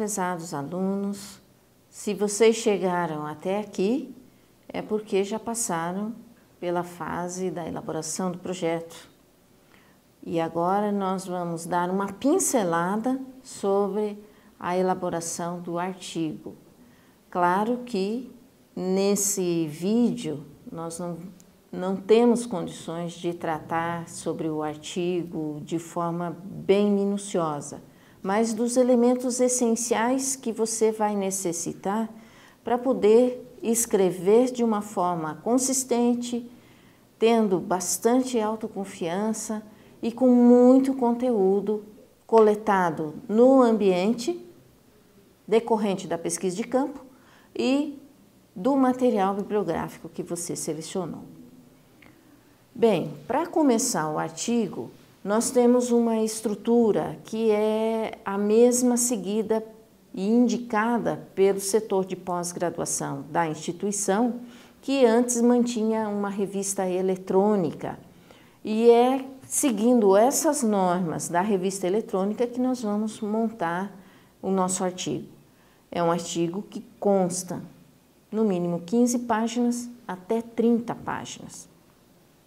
prezados alunos. Se vocês chegaram até aqui, é porque já passaram pela fase da elaboração do projeto. E agora nós vamos dar uma pincelada sobre a elaboração do artigo. Claro que nesse vídeo nós não temos condições de tratar sobre o artigo de forma bem minuciosa, mas dos elementos essenciais que você vai necessitar para poder escrever de uma forma consistente, tendo bastante autoconfiança e com muito conteúdo coletado no ambiente decorrente da pesquisa de campo e do material bibliográfico que você selecionou. Bem, para começar o artigo, nós temos uma estrutura que é a mesma seguida e indicada pelo setor de pós-graduação da instituição, que antes mantinha uma revista eletrônica. E é seguindo essas normas da revista eletrônica que nós vamos montar o nosso artigo. É um artigo que consta no mínimo 15 páginas até 30 páginas.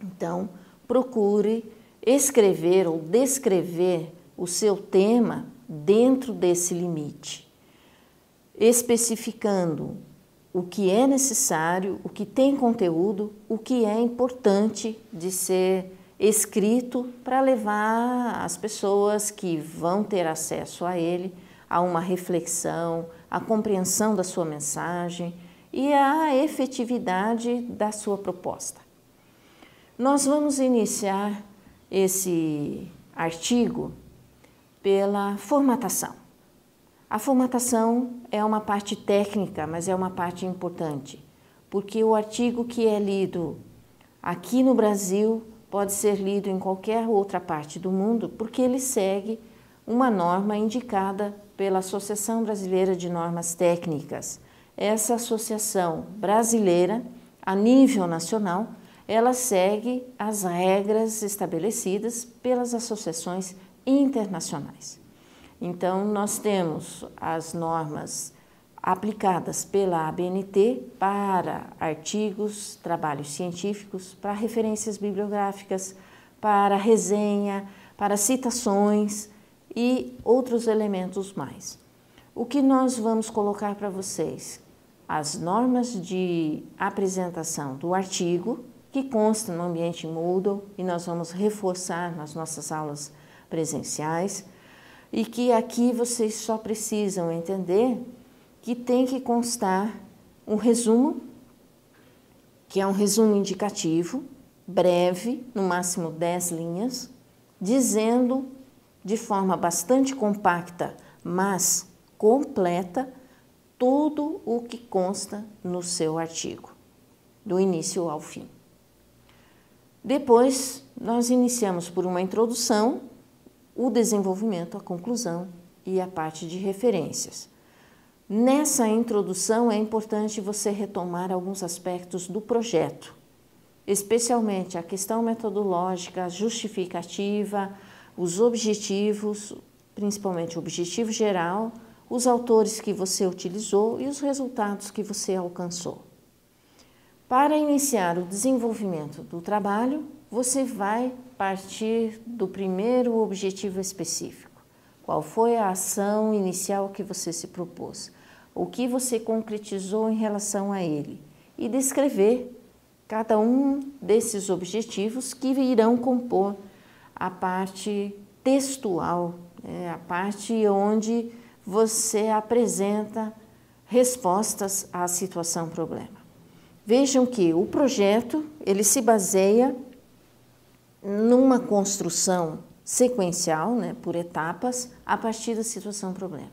Então, procure escrever ou descrever o seu tema dentro desse limite, especificando o que é necessário, o que tem conteúdo, o que é importante de ser escrito para levar as pessoas que vão ter acesso a ele a uma reflexão, a compreensão da sua mensagem e a efetividade da sua proposta. Nós vamos iniciar esse artigo pela formatação. A formatação é uma parte técnica, mas é uma parte importante, porque o artigo que é lido aqui no Brasil pode ser lido em qualquer outra parte do mundo, porque ele segue uma norma indicada pela Associação Brasileira de Normas Técnicas. Essa associação brasileira, a nível nacional, ela segue as regras estabelecidas pelas associações internacionais. Então, nós temos as normas aplicadas pela ABNT para artigos, trabalhos científicos, para referências bibliográficas, para resenha, para citações e outros elementos mais. O que nós vamos colocar para vocês? As normas de apresentação do artigo, que consta no ambiente Moodle e nós vamos reforçar nas nossas aulas presenciais, e que aqui vocês só precisam entender que tem que constar um resumo, que é um resumo indicativo, breve, no máximo 10 linhas, dizendo de forma bastante compacta, mas completa, tudo o que consta no seu artigo, do início ao fim. Depois, nós iniciamos por uma introdução, o desenvolvimento, a conclusão e a parte de referências. Nessa introdução é importante você retomar alguns aspectos do projeto, especialmente a questão metodológica, a justificativa, os objetivos, principalmente o objetivo geral, os autores que você utilizou e os resultados que você alcançou. Para iniciar o desenvolvimento do trabalho, você vai partir do primeiro objetivo específico. Qual foi a ação inicial que você se propôs? O que você concretizou em relação a ele? E descrever cada um desses objetivos que irão compor a parte textual, a parte onde você apresenta respostas à situação-problema. Vejam que o projeto ele se baseia numa construção sequencial, por etapas, a partir da situação-problema.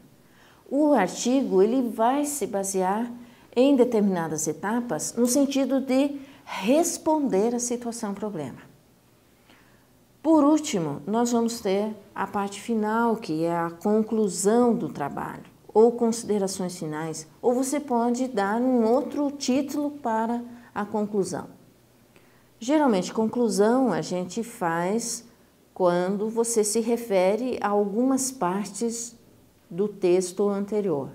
O artigo ele vai se basear em determinadas etapas no sentido de responder à situação-problema. Por último, nós vamos ter a parte final, que é a conclusão do trabalho, ou considerações finais, ou você pode dar um outro título para a conclusão. Geralmente, conclusão a gente faz quando você se refere a algumas partes do texto anterior,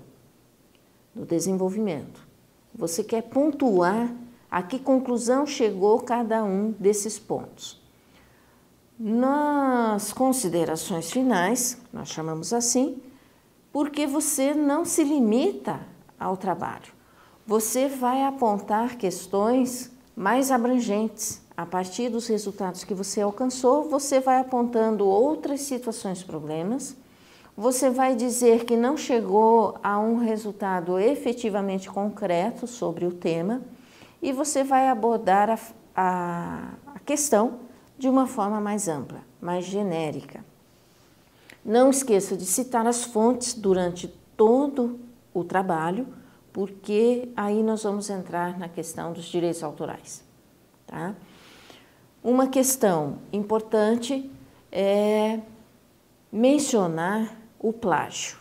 do desenvolvimento. Você quer pontuar a que conclusão chegou cada um desses pontos. Nas considerações finais, nós chamamos assim, porque você não se limita ao trabalho. Você vai apontar questões mais abrangentes. A partir dos resultados que você alcançou, você vai apontando outras situações, problemas. Você vai dizer que não chegou a um resultado efetivamente concreto sobre o tema e você vai abordar a questão de uma forma mais ampla, mais genérica. Não esqueça de citar as fontes durante todo o trabalho, porque aí nós vamos entrar na questão dos direitos autorais. Tá? Uma questão importante é mencionar o plágio.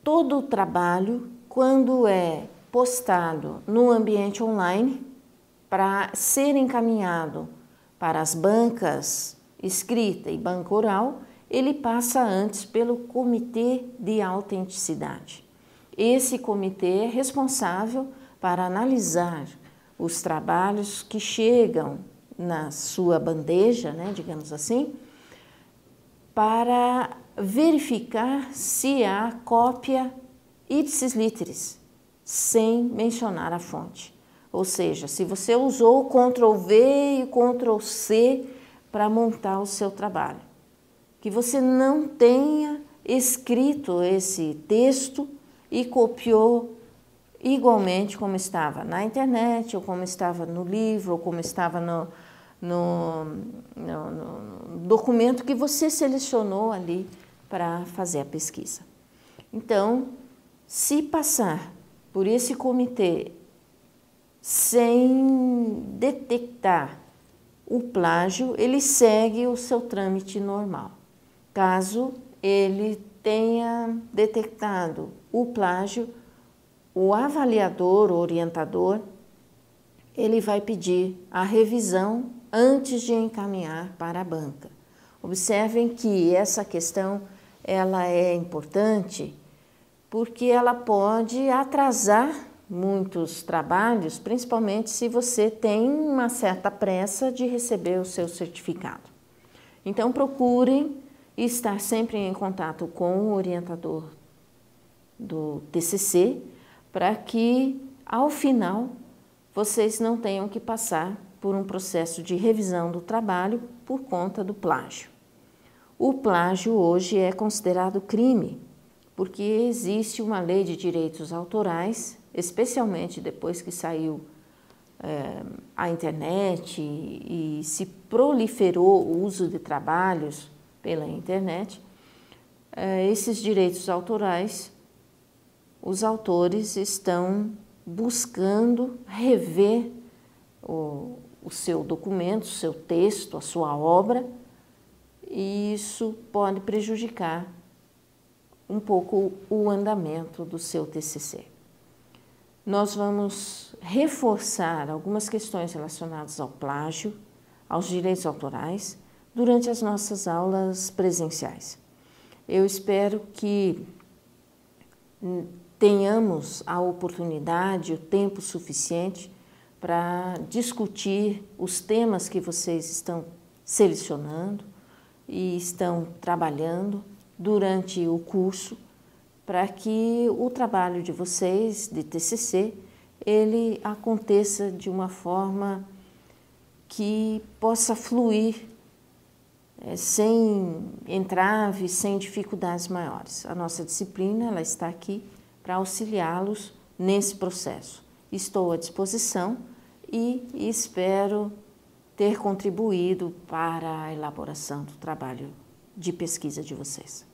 Todo o trabalho, quando é postado no ambiente online, para ser encaminhado para as bancas escrita e banca oral, ele passa antes pelo Comitê de Autenticidade. Esse comitê é responsável para analisar os trabalhos que chegam na sua bandeja, né, digamos assim, para verificar se há cópia ipsis literis, sem mencionar a fonte. Ou seja, se você usou o Ctrl+V e Ctrl+C para montar o seu trabalho. Que você não tenha escrito esse texto e copiou igualmente como estava na internet, ou como estava no livro, ou como estava no documento que você selecionou ali para fazer a pesquisa. Então, se passar por esse comitê sem detectar o plágio, ele segue o seu trâmite normal. Caso ele tenha detectado o plágio, o avaliador, o orientador, ele vai pedir a revisão antes de encaminhar para a banca. Observem que essa questão ela é importante porque ela pode atrasar muitos trabalhos, principalmente se você tem uma certa pressa de receber o seu certificado. Então, procurem estar sempre em contato com o orientador do TCC para que, ao final, vocês não tenham que passar por um processo de revisão do trabalho por conta do plágio. O plágio hoje é considerado crime, porque existe uma lei de direitos autorais, especialmente depois que saiu a internet e se proliferou o uso de trabalhos pela internet, esses direitos autorais, os autores estão buscando rever o seu documento, o seu texto, a sua obra, e isso pode prejudicar um pouco o andamento do seu TCC. Nós vamos reforçar algumas questões relacionadas ao plágio, aos direitos autorais, durante as nossas aulas presenciais. Eu espero que tenhamos a oportunidade, o tempo suficiente para discutir os temas que vocês estão selecionando e estão trabalhando durante o curso, para que o trabalho de vocês, de TCC, ele aconteça de uma forma que possa fluir sem entraves, sem dificuldades maiores. A nossa disciplina ela está aqui para auxiliá-los nesse processo. Estou à disposição e espero ter contribuído para a elaboração do trabalho de pesquisa de vocês.